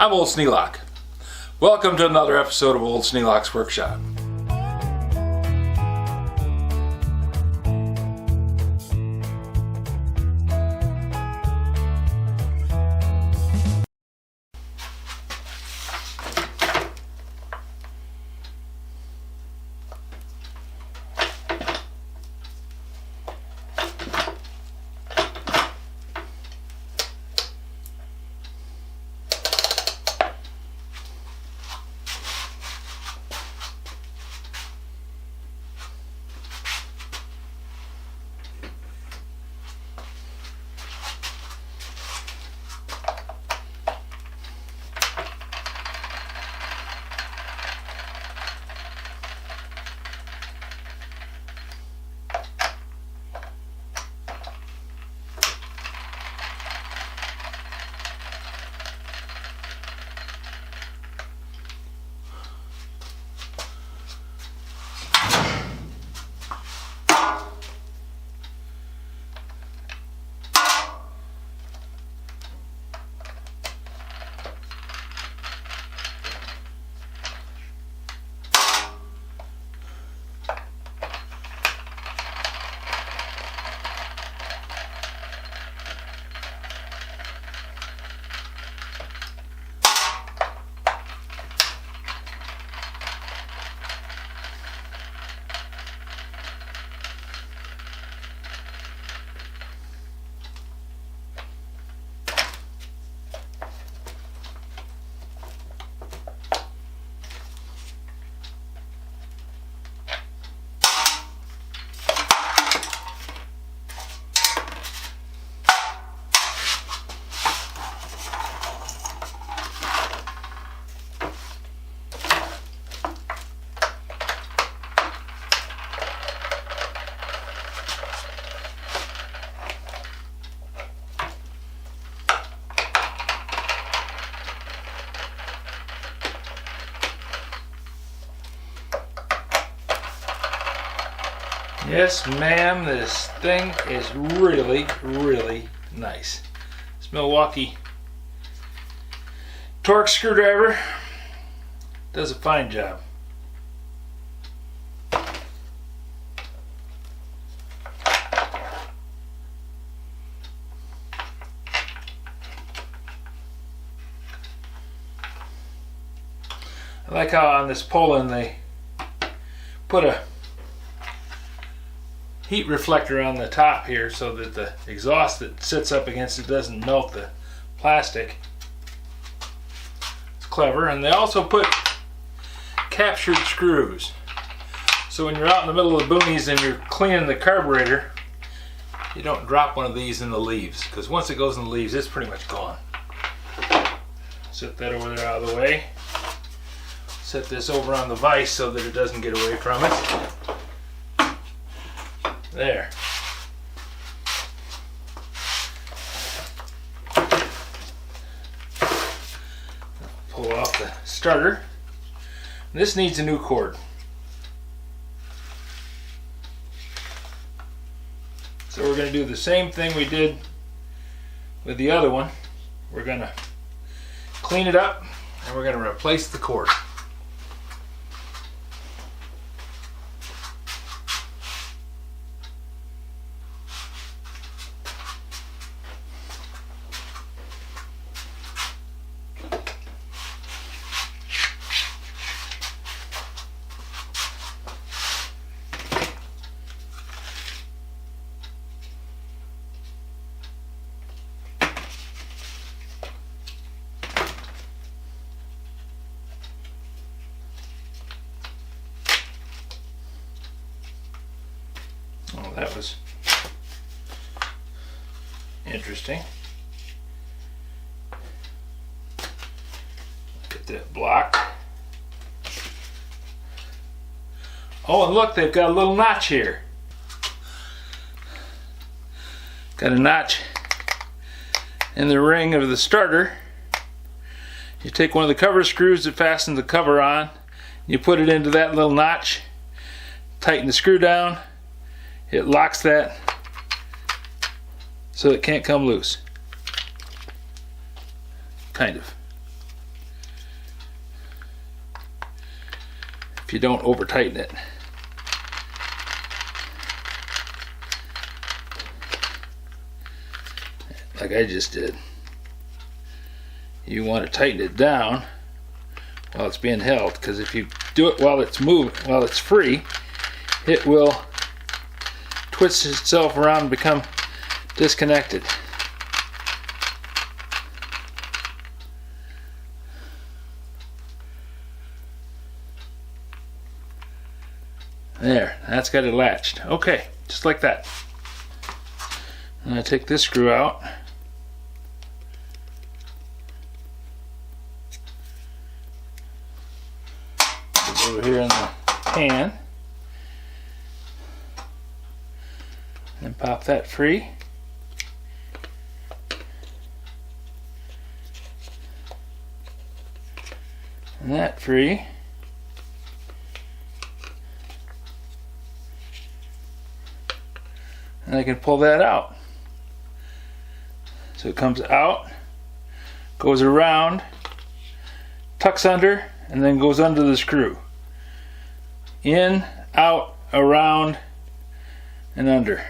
I'm Old Sneelock. Welcome to another episode of Old Sneelock's Workshop. Yes, ma'am, this thing is really, really nice. This Milwaukee torque screwdriver does a fine job. I like how on this Poulan they put a heat reflector on the top here so that the exhaust that sits up against it doesn't melt the plastic. It's clever. And they also put captured screws, so when you're out in the middle of the boonies and you're cleaning the carburetor, you don't drop one of these in the leaves, because once it goes in the leaves it's pretty much gone. Set that over there out of the way. Set this over on the vise so that it doesn't get away from it. There. Pull off the starter. This needs a new cord. So we're going to do the same thing we did with the other one. We're going to clean it up and we're going to replace the cord. Oh, that was interesting. Get that block. Oh, and look, they've got a little notch here. Got a notch in the ring of the starter. You take one of the cover screws that fastens the cover on, you put it into that little notch, tighten the screw down, it locks that so it can't come loose. Kind of. if you don't over tighten it. Like I just did. You want to tighten it down while it's being held, because if you do it while it's while it's free, it will twist itself around and become disconnected. There, that's got it latched. Okay, just like that. And I take this screw out. Put it over here in the pan. And pop that free. And that free. And I can pull that out. So it comes out, goes around, tucks under, and then goes under the screw. In, out, around, and under.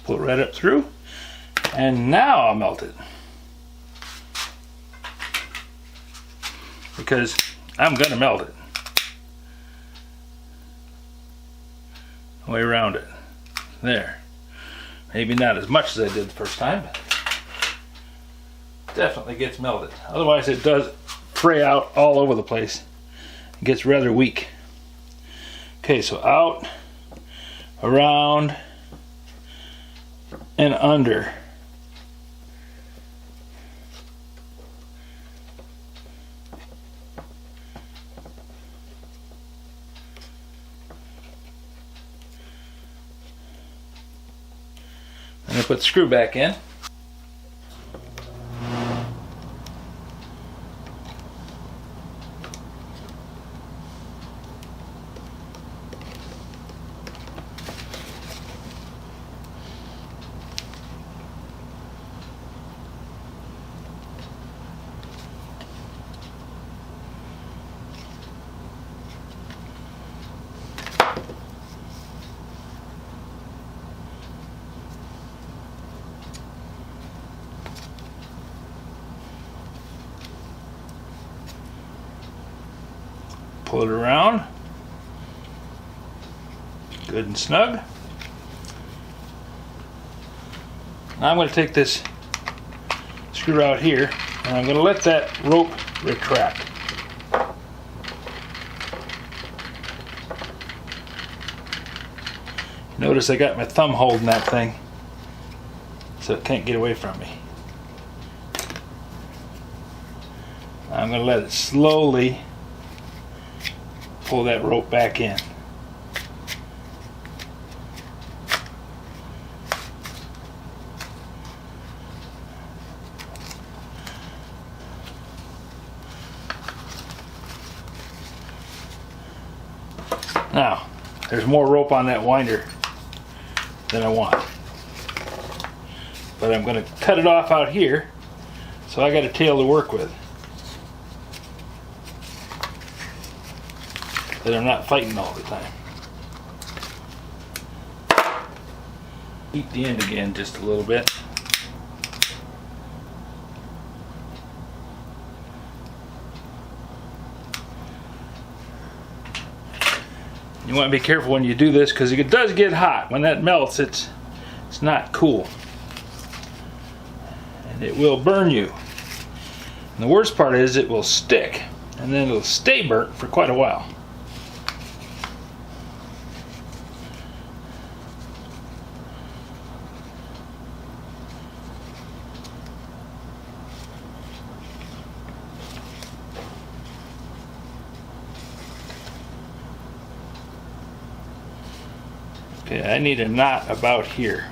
Pull it right up through, and now I'll melt it. Because I'm gonna melt it. Way around it. There. Maybe not as much as I did the first time, but definitely gets melted. Otherwise it does fray out all over the place. It gets rather weak. Okay, so out, around, and under. And I put the screw back in. Pull it around, good and snug. Now I'm going to take this screw out here and I'm going to let that rope retract. Notice I got my thumb holding that thing so it can't get away from me. I'm going to let it slowly pull that rope back in. Now, there's more rope on that winder than I want. But I'm going to cut it off out here, so I got a tail to work with. That I'm not fighting all the time. Heat the end again just a little bit. You want to be careful when you do this because it does get hot. When that melts, it's not cool. And it will burn you. And the worst part is it will stick, and then it'll stay burnt for quite a while. Okay, I need a knot about here.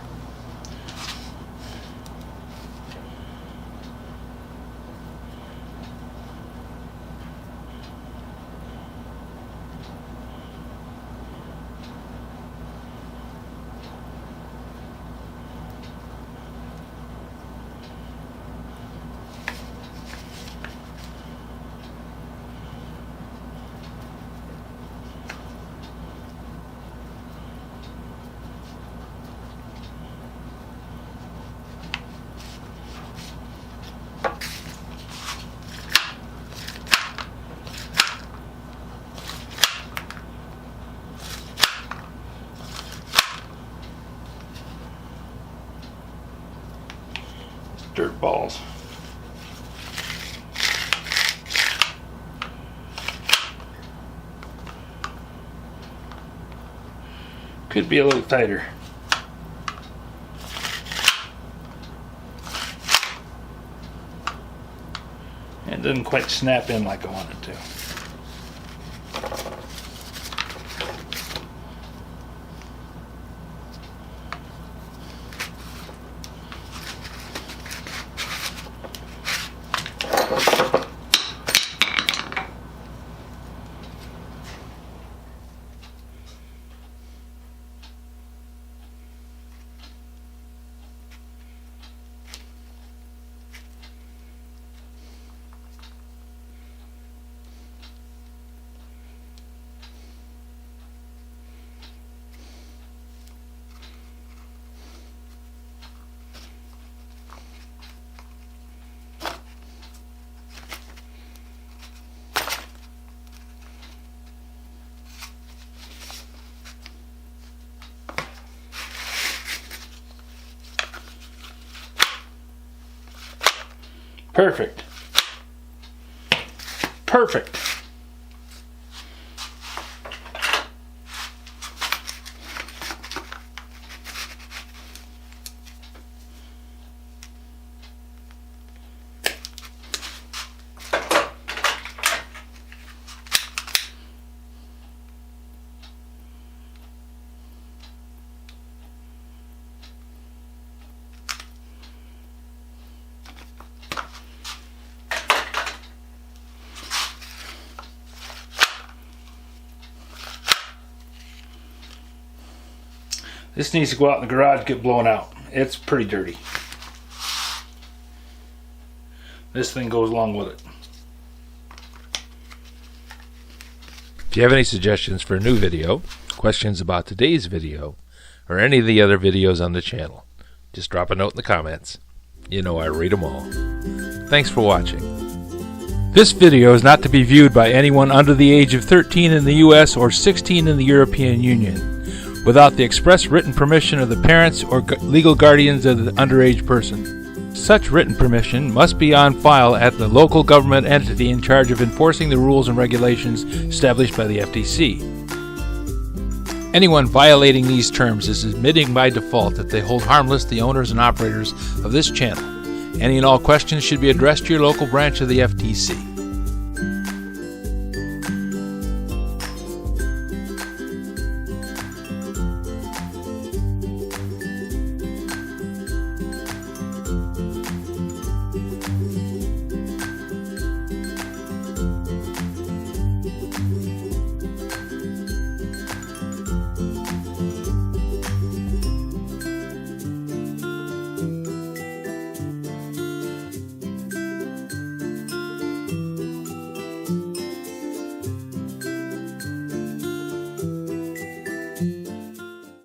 dirt balls. Could be a little tighter. And doesn't quite snap in like I want it to. Perfect. Perfect. This needs to go out in the garage and get blown out. It's pretty dirty. This thing goes along with it. If you have any suggestions for a new video, questions about today's video, or any of the other videos on the channel, just drop a note in the comments. You know I read them all. Thanks for watching. This video is not to be viewed by anyone under the age of 13 in the US or 16 in the European Union, without the express written permission of the parents or legal guardians of the underage person. Such written permission must be on file at the local government entity in charge of enforcing the rules and regulations established by the FTC. Anyone violating these terms is admitting by default that they hold harmless the owners and operators of this channel. Any and all questions should be addressed to your local branch of the FTC.